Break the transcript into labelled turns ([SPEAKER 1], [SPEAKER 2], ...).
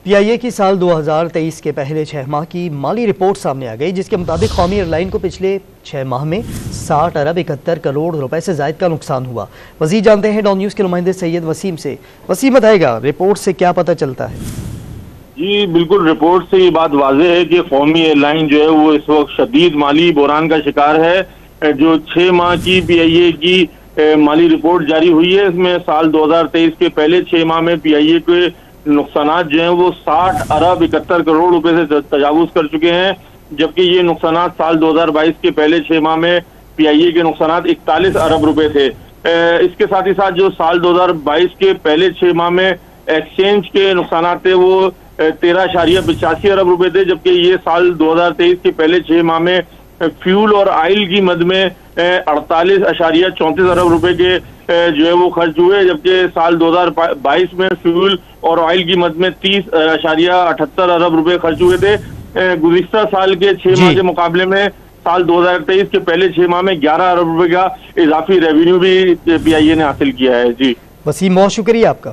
[SPEAKER 1] پی آئی اے کی سال 2023 کے پہلے 6 ماہ کی مالی رپورٹ سامنے آ گئی، جس کے مطابق قومی ایئر لائن کو پچھلے 6 ماہ میں 60 ارب 71 کروڑ روپے سے زائد کا نقصان ہوا۔ مزید جانتے ہیں ڈان نیوز کے نمائندے سید وسیم سے۔ وسیم، بتائے گا رپورٹ سے کیا پتہ چلتا ہے؟
[SPEAKER 2] جی بالکل، رپورٹ سے یہ بات واضح ہے کہ قومی ایئر لائن جو ہے وہ اس وقت شدید مالی بحران کا شکار ہے۔ جو 6 ماہ کی پی آئی اے کی مالی رپورٹ جاری ہوئی ہے، اس میں سال 2023 کے پہلے 6 ماہ میں پی آئی اے کے نقصانات جو ہیں وہ 60 ارب 71 کروڑ روپے سے تجاوز کر چکے ہیں، جبکہ یہ نقصانات سال 2022 کے پہلے 6 ماہ میں پی آئی اے کے نقصانات 41 ارب روپے تھے۔ اس کے ساتھ ہی ساتھ جو سال 2022 کے پہلے 6 ماہ میں ایکسچینج کے نقصانات تھے وہ 13.85 ارب روپے تھے، جبکہ یہ سال 2023 کے پہلے 6 ماہ میں فیول اور آئل کی مد میں 48.34 ارب روپے کے جو ہے وہ خرچ ہوئے، جبکہ سال 2022 میں فیول اور آئل کی مد میں 30.78 ارب روپے خرچ ہوئے تھے۔ گزشتہ سال کے 6 ماہ کے مقابلے میں سال 2023 کے پہلے 6 ماہ میں 11 ارب روپے کا اضافی ریونیو بھی پی آئی اے نے حاصل کیا ہے۔ جی
[SPEAKER 1] وسیم، بہت شکریہ آپ کا۔